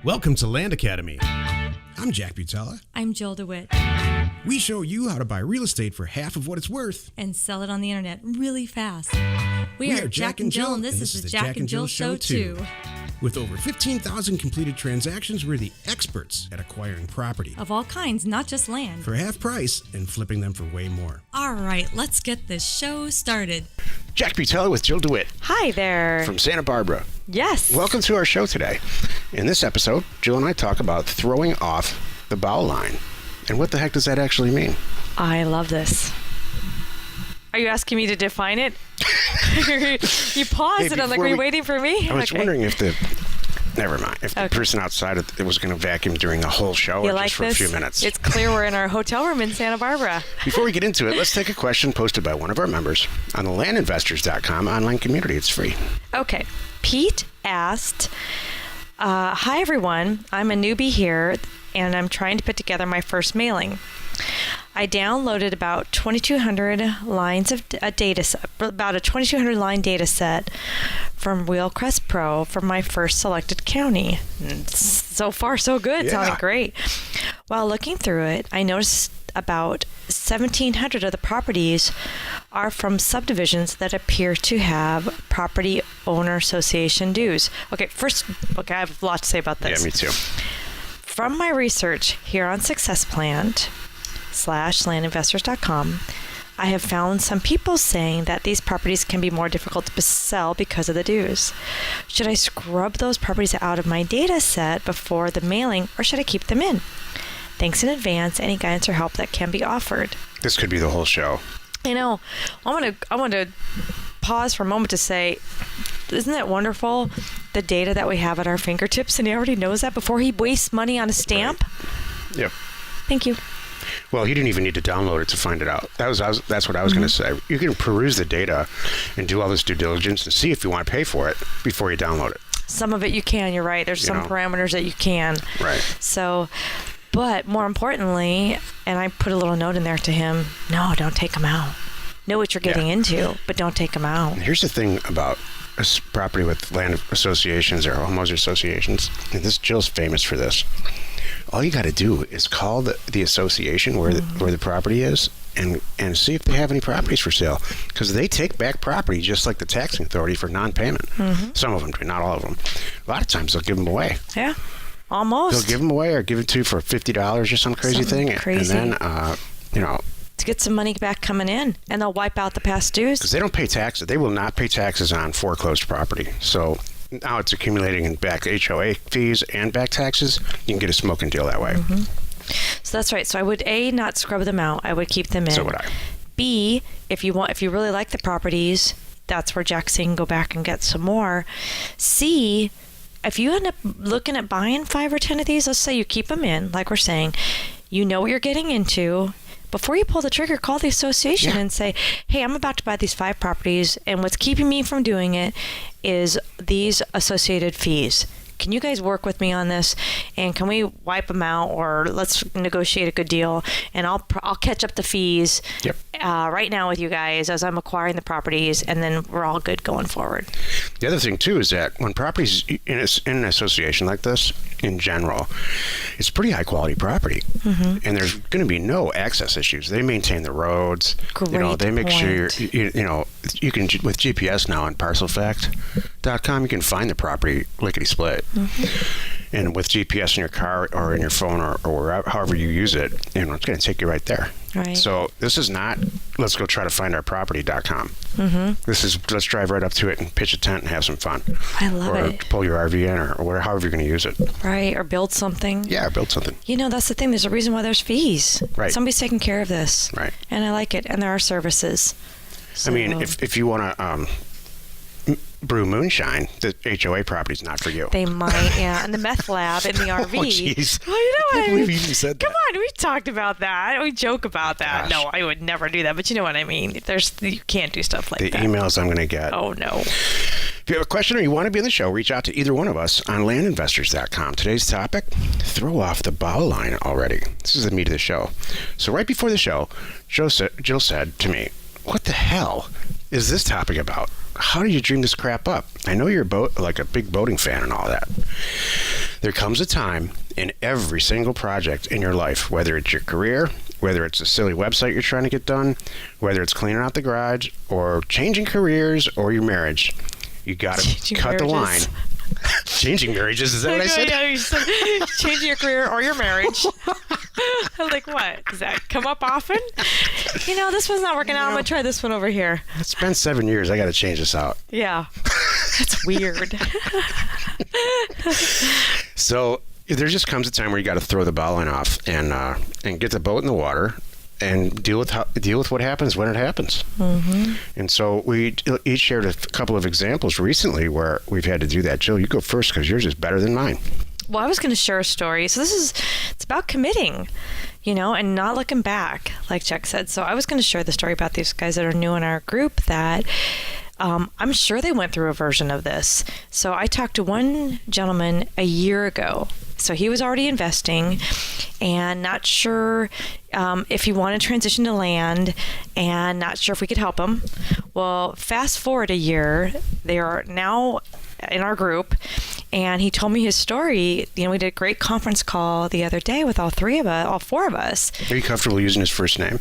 Welcome to Land Academy. I'm Jack Butala. I'm Jill DeWitt. We show you how to buy real estate for half of what it's worth. And sell it on the internet really fast. We are Jack and Jill, and this is the Jack and Jill Show 2. With over 15,000 completed transactions, we're the experts at acquiring property. Of all kinds, not just land. For half price and flipping them for way more. All right, let's get this show started. Jack Butala with Jill DeWitt. Hi there. From Santa Barbara. Yes. Welcome to our show today. In this episode, Jill and I talk about throwing off the bow line. And what the heck does that actually mean? I love this. Are you asking me to define it? You paused and I'm like, are you waiting for me? I was wondering if never mind. If the person outside it was going to vacuum during the whole show or just for a few minutes. It's clear we're in our hotel room in Santa Barbara. Before we get into it, let's take a question posted by one of our members on the landinvestors.com online community. It's free. Okay. Pete asked, hi everyone, I'm a newbie here and I'm trying to put together my first mailing. I downloaded about 2,200 lines of a data set, about a 2,200 line data set from Wheelcrest Pro for my first selected county. So far, so good. Yeah. Sounding great. While looking through it, I noticed about 1,700 of the properties are from subdivisions that appear to have property owner association dues. Okay, I have a lot to say about this. Yeah, me too. From my research here on SuccessPlant/landinvestors.com, I have found some people saying that these properties can be more difficult to sell because of the dues. Should I scrub those properties out of my data set before the mailing, or should I keep them in? Thanks in advance. Any guidance or help that can be offered. This could be the whole show. I know. I want to pause for a moment to say, isn't it wonderful, the data that we have at our fingertips, and he already knows that before he wastes money on a stamp? Right. Yep. Thank you. Well, he didn't even need to download it to find it out. That's what I was going to say. You can peruse the data and do all this due diligence and see if you want to pay for it before you download it. Some of it you can, you're right. There's some parameters that you can. Right. So, but more importantly, and I put a little note in there to him, no, don't take them out. Know what you're getting into, but don't take them out. And here's the thing about a property with land associations or homeowners associations, and Jill's famous for this. All you got to do is call the association where the property is and see if they have any properties for sale, because they take back property just like the taxing authority for non-payment. Mm-hmm. Some of them do, not all of them. A lot of times they'll give them away. Yeah, almost. They'll give them away or give it to you for $50 or some crazy thing. Crazy. And then, to get some money back coming in, and they'll wipe out the past dues. Because they don't pay taxes. They will not pay taxes on foreclosed property. So now it's accumulating in back HOA fees and back taxes. You can get a smoking deal that way. Mm-hmm. So that's right. So I would A, not scrub them out. I would keep them in. So would I. B, if you really like the properties, that's where Jack's saying go back and get some more. C, if you end up looking at buying 5 or 10 of these, let's say you keep them in, like we're saying, you know what you're getting into. Before you pull the trigger, call the association and say, hey, I'm about to buy these 5 properties, and what's keeping me from doing it is these associated fees. Can you guys work with me on this? And can we wipe them out, or let's negotiate a good deal, and I'll catch up the fees right now with you guys as I'm acquiring the properties, and then we're all good going forward. The other thing, too, is that when properties in an association like this, in general, it's pretty high-quality property, and there's going to be no access issues. They maintain the roads. Great they make point. sure you can, with GPS now on parcelfact.com, you can find the property lickety-split. Mm-hmm. And with GPS in your car or in your phone or wherever, however you use it, it's going to take you right there. Right. So this is not let's go try to find our property.com. Mm-hmm. This is let's drive right up to it and pitch a tent and have some fun. I love it. Or pull your RV in or however you're going to use it. Right, or build something. Yeah, or build something. That's the thing. There's a reason why there's fees. Right. Somebody's taking care of this. Right. And I like it. And there are services. So. I mean, if you want to brew moonshine, the HOA property's not for you. They might, yeah. And the meth lab in the RV. Oh, jeez. Oh, you know what I mean? You even said that. Come on, we've talked about that. We joke about that. Gosh. No, I would never do that. But you know what I mean. You can't do stuff like that. The emails I'm going to get. Oh, no. If you have a question or you want to be on the show, reach out to either one of us on landinvestors.com. Today's topic, throw off the bow line already. This is the meat of the show. So right before the show, Jill said to me, what the hell is this topic about? How did you dream this crap up? I know you're a big boating fan and all that. There comes a time in every single project in your life, whether it's your career, whether it's a silly website you're trying to get done, whether it's cleaning out the garage, or changing careers, or your marriage, you got to cut the line. Changing marriages, is that what I said? Yeah, you said changing your career or your marriage. I'm like, what? Does that come up often? This one's not working out. I'm going to try this one over here. It's been 7 years. I got to change this out. Yeah. That's weird. So there just comes a time where you got to throw the bowline off and get the boat in the water and deal with what happens when it happens. Mm-hmm. And so we each shared a couple of examples recently where we've had to do that. Jill, you go first because yours is better than mine. Well, I was going to share a story. So it's about committing, and not looking back, like Jack said. So I was going to share the story about these guys that are new in our group that I'm sure they went through a version of this. So I talked to one gentleman a year ago. So he was already investing and not sure if he wanted to transition to land and not sure if we could help him. Well, fast forward a year, they are now in our group, and he told me his story. We did a great conference call the other day with all four of us. Are you comfortable using his first name?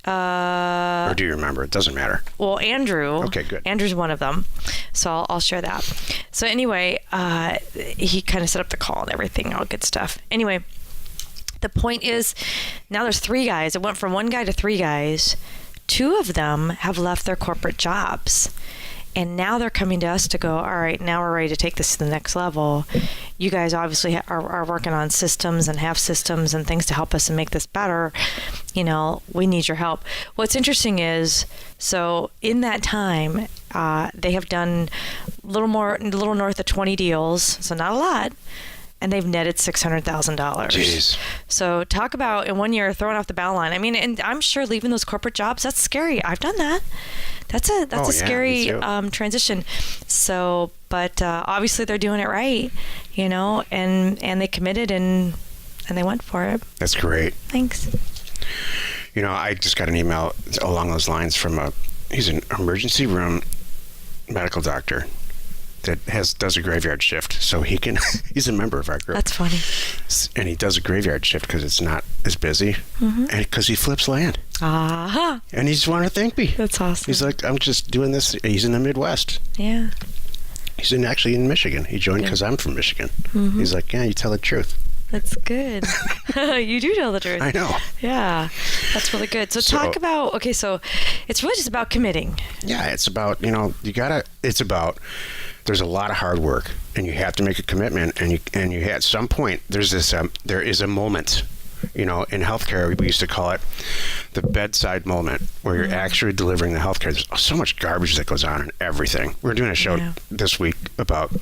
Or do you remember? It doesn't matter. Well, Andrew. Okay, good. Andrew's one of them. So I'll share that. So anyway, he kind of set up the call and everything, all good stuff. Anyway, the point is, now there's 3 guys. It went from 1 guy to 3 guys. 2 of them have left their corporate jobs. And now they're coming to us to go, all right, now we're ready to take this to the next level. You guys obviously are working on systems and have systems and things to help us and make this better. We need your help. What's interesting is, so in that time, they have done a little north of 20 deals, so not a lot. And they've netted $600,000. Jeez. So talk about in 1 year throwing off the bow line. I mean, and I'm sure leaving those corporate jobs, that's scary. I've done that. That's a scary transition. So, but obviously they're doing it right, and they committed and they went for it. That's great. Thanks. I just got an email along those lines from he's an emergency room medical doctor that does a graveyard shift, so he's a member of our group. That's funny. And he does a graveyard shift because it's not as busy, and because he flips land. Uh-huh. And he just wanted to thank me. That's awesome. He's like, I'm just doing this. He's in the Midwest. Yeah. He's actually in Michigan. He joined because I'm from Michigan. Mm-hmm. He's like, yeah, you tell the truth. That's good. You do tell the truth. I know. Yeah, that's really good. So talk about, so it's really just about committing. Yeah, it's about, there's a lot of hard work, and you have to make a commitment, and you at some point, there is a moment, in healthcare, we used to call it the bedside moment, where you're actually delivering the healthcare. There's so much garbage that goes on in everything. We're doing a show this week about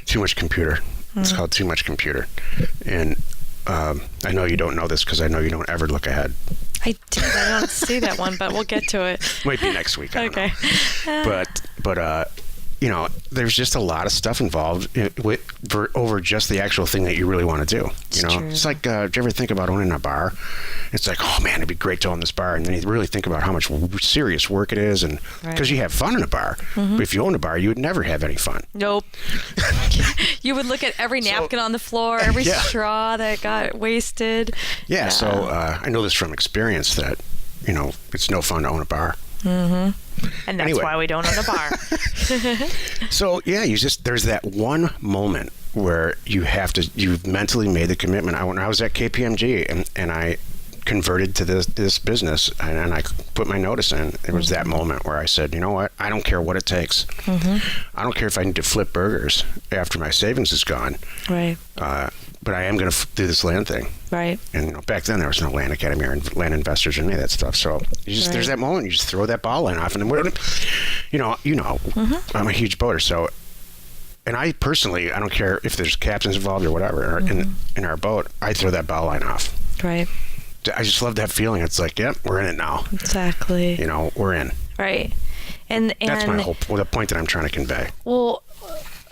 too much computer. It's called Too Much Computer. And I know you don't know this because I know you don't ever look ahead. I did. I don't see that one, but we'll get to it. Might be next week. I don't know. But there's just a lot of stuff involved over just the actual thing that you really want to do. It's like, do you ever think about owning a bar? It's like, oh man, it'd be great to own this bar, and then you really think about how much serious work it is, and because you have fun in a bar. But if you own a bar, you would never have any fun. Nope. You would look at every napkin on the floor, every straw that got wasted. Yeah. So I know this from experience that it's no fun to own a bar. Mm-hmm. And that's why we don't own a bar. So there's that one moment where you've mentally made the commitment. When I was at KPMG and I converted to this business and I put my notice in, it was that moment where I said, you know what, I don't care what it takes. I don't care if I need to flip burgers after my savings is gone. Right. But I am going to do this land thing. Right. And back then there was no land academy or land investors or any of that stuff. So there's that moment, you just throw that ball line off, and then I'm a huge boater. So, and I personally, I don't care if there's captains involved or whatever in our boat, I throw that bow line off. Right. I just love that feeling. It's like, yep, we're in it now. Exactly. We're in. Right. And that's the point that I'm trying to convey. Well,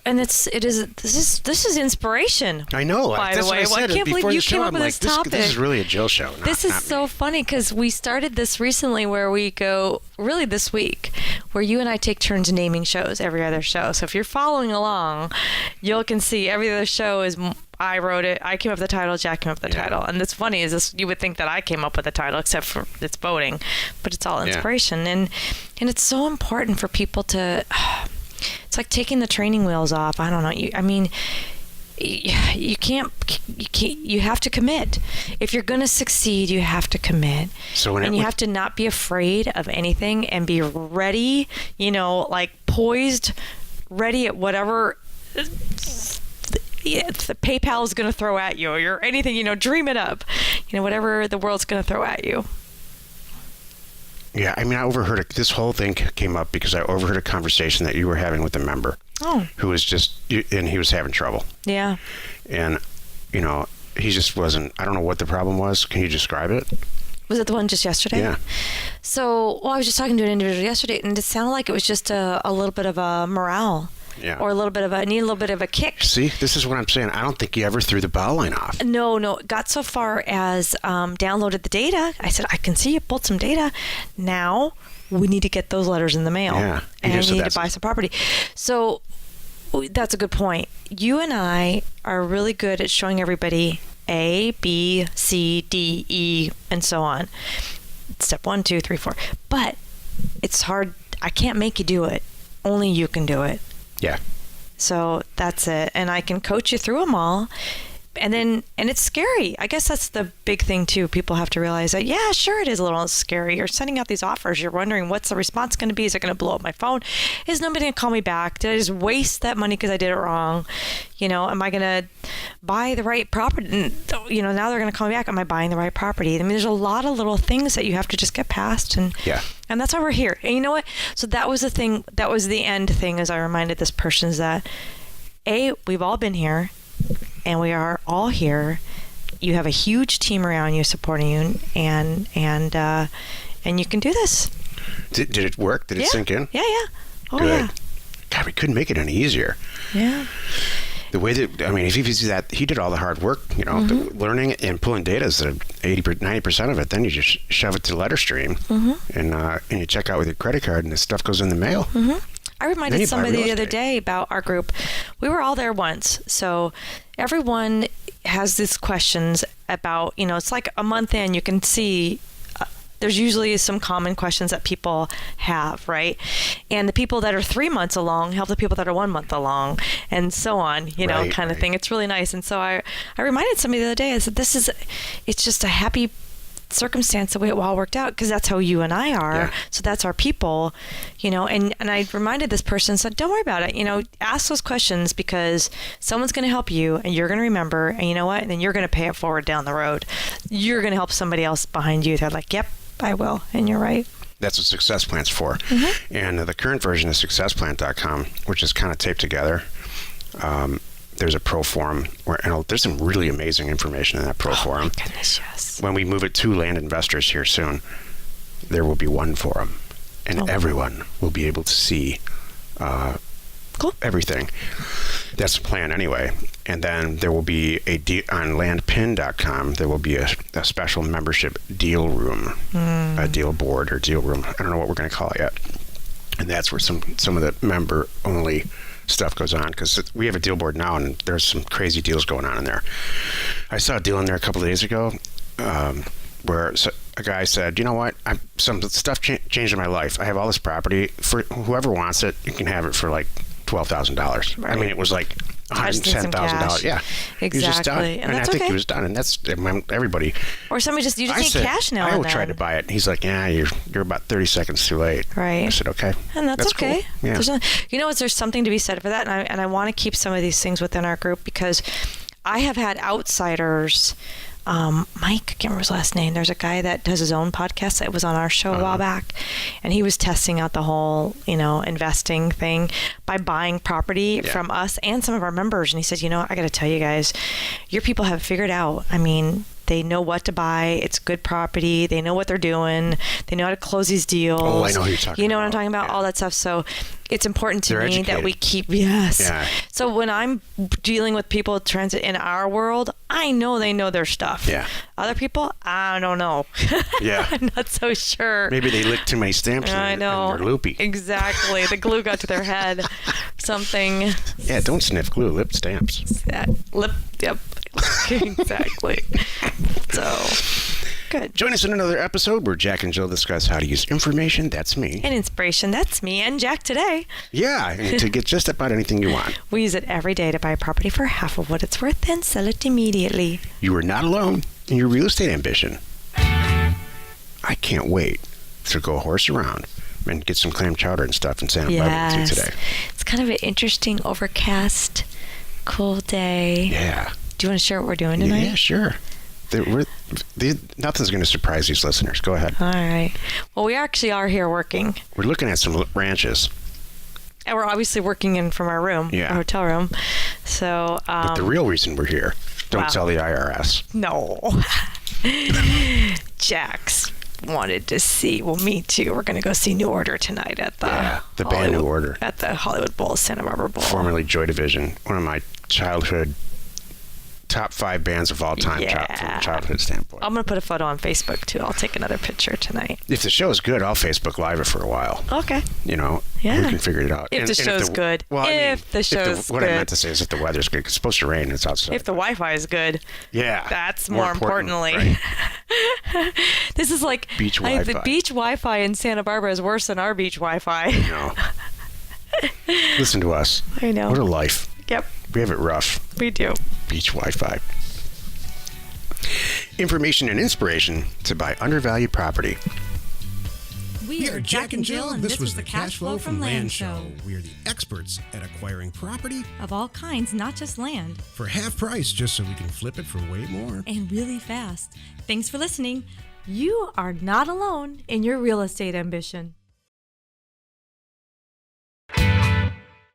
And this is inspiration. I know. By That's the way, what I said I can't before believe you the show. came up I'm with like, this topic. This is really a Jill show. This is so funny because we started this recently where we go, really this week, where you and I take turns naming shows every other show. So if you're following along, you can see every other show is, I wrote it, I came up with the title, Jack came up with the title. And it's funny is this, you would think that I came up with the title except for it's voting, but it's all inspiration. And it's so important for people to, it's like taking the training wheels off. I don't know. You can't, you have to commit. If you're going to succeed, you have to commit. And you have to not be afraid of anything and be ready, like poised, ready at whatever the PayPal is going to throw at you or anything, dream it up, whatever the world's going to throw at you. Yeah, I mean, I overheard this whole thing came up because I overheard a conversation that you were having with a member who was and he was having trouble. Yeah. And, he just wasn't, I don't know what the problem was. Can you describe it? Was it the one just yesterday? Yeah. So, I was just talking to an individual yesterday, and it sounded like it was just a little bit of a morale. Yeah. Or need a little bit of a kick. See, this is what I'm saying. I don't think you ever threw the bow line off. No. It got so far as downloaded the data. I said, I can see you pulled some data. Now we need to get those letters in the mail. Yeah. And I need to buy some property. So that's a good point. You and I are really good at showing everybody A, B, C, D, E, and so on. Step 1, 2, 3, 4. But it's hard. I can't make you do it. Only you can do it. Yeah. So that's it. And I can coach you through them all. And it's scary. I guess that's the big thing too. People have to realize that, yeah, sure, it is a little scary. You're sending out these offers. You're wondering what's the response going to be? Is it going to blow up my phone? Is nobody going to call me back? Did I just waste that money because I did it wrong? Am I going to buy the right property? Now they're going to call me back. Am I buying the right property? I mean, there's a lot of little things that you have to just get past. And that's why we're here. And you know what? So that was the thing. That was the end thing, as I reminded this person, is that, A, we've all been here. And we are all here. You have a huge team around you supporting you, and you can do this. Did it work? Did it sink in? Yeah. Oh, good. yeah. God, we couldn't make it any easier. Yeah. The way that, if you do that, he did all the hard work, the learning and pulling data is 90% of it. Then you just shove it to LetterStream, and you check out with your credit card, and the stuff goes in the mail. I reminded somebody the other day about our group. We were all there once. So everyone has these questions about, it's like a month in, you can see there's usually some common questions that people have, right? And the people that are 3 months along help the people that are 1 month along, and so on, kind of thing. It's really nice. And so I reminded somebody the other day, I said, it's just a happy circumstance the way it all worked out, because that's how you and I are. So that's our people, and I reminded this person, said, don't worry about it, ask those questions, because someone's going to help you and you're going to remember, and you know what, and then you're going to pay it forward down the road. You're going to help somebody else behind you. They're like, yep, I will, and you're right. That's what Success Plan's for. And the current version is successplan.com, which is kind of taped together. There's a pro forum and there's some really amazing information in that pro forum. My goodness, yes. When we move it to land investors here soon, there will be one forum, and everyone will be able to see everything. That's the plan anyway. And then there will be on landpin.com, there will be a special membership deal room, a deal board or deal room. I don't know what we're going to call it yet. And that's where some of the member only stuff goes on, because we have a deal board now, and there's some crazy deals going on in there. I saw a deal in there a couple of days ago where a guy said, you know what, some stuff changed in my life. I have all this property. For whoever wants it, you can have it for like $12,000. Right. I mean, it was like $110,000. Yeah, exactly. He was just done. And I think he was done, and that's everybody. Or somebody you just need cash now. I tried to buy it, and he's like, yeah, you're about 30 seconds too late. Right. I said, okay, and that's okay. Cool. Yeah. There's something to be said for that, and I want to keep some of these things within our group, because I have had outsiders. Mike, I can't remember his last name. There's a guy that does his own podcast that was on our show a while back, and he was testing out the whole, investing thing by buying property from us and some of our members. And he said, I got to tell you guys, your people have figured out. I mean, They know what to buy. It's good property. They know what they're doing. They know how to close these deals. Oh, I know who you're talking about. You know what I'm talking about? Yeah. All that stuff. So it's important to They're me that we educated. keep, yes. Yeah. So when I'm dealing with people transit in our world, I know they know their stuff. Yeah. Other people, I don't know. Yeah. I'm not so sure. Maybe they licked too many stamps I and know. they're loopy. Exactly. The glue got to their head. Something. Yeah, don't sniff glue, lip stamps. That lip. Yep. Exactly. So, good. Join us in another episode where Jack and Jill discuss how to use information. That's me. And inspiration. That's me and Jack today. Yeah, and to get just about anything you want. We use it every day to buy a property for half of what it's worth, then sell it immediately. You are not alone in your real estate ambition. I can't wait to go horse around and get some clam chowder and stuff in Santa Barbara with you today. It's kind of an interesting, overcast, cool day. Yeah. Do you want to share what we're doing tonight? Yeah, sure. Nothing's going to surprise these listeners. Go ahead. All right. Well, we actually are here working. We're looking at some ranches. And we're obviously working in from our room, Yeah. our hotel room. So, But the real reason we're here, don't wow. tell the IRS. no. Jax wanted to see, well, me too. We're going to go see New Order tonight at the band New Order. At the Hollywood Bowl, Santa Barbara Bowl. Formerly Joy Division, one of my childhood top 5 bands of all time from a childhood standpoint. I'm going to put a photo on Facebook too. I'll take another picture tonight. If the show is good, I'll Facebook Live it for a while. Okay. You know, Yeah. we can figure it out. If the show's good. Well, I mean, If the show's what I good. meant to say is if the weather's good, 'cause it's supposed to rain, it's outside. If the Wi-Fi is good. Yeah. That's more importantly. Right. This is like Beach the Wi-Fi. beach Wi-Fi in Santa Barbara is worse than our beach Wi-Fi. No. Listen to us. I know. What a life. Yep, We have it rough. we do. Beach Wi-Fi. Information and inspiration to buy undervalued property. We are Jack and Jill, and this was the Cash Flow from Land Show. We are the experts at acquiring property Of all kinds, not just land, for half price just so we can flip it for way more. and really fast. Thanks for listening. You are not alone in your real estate ambition.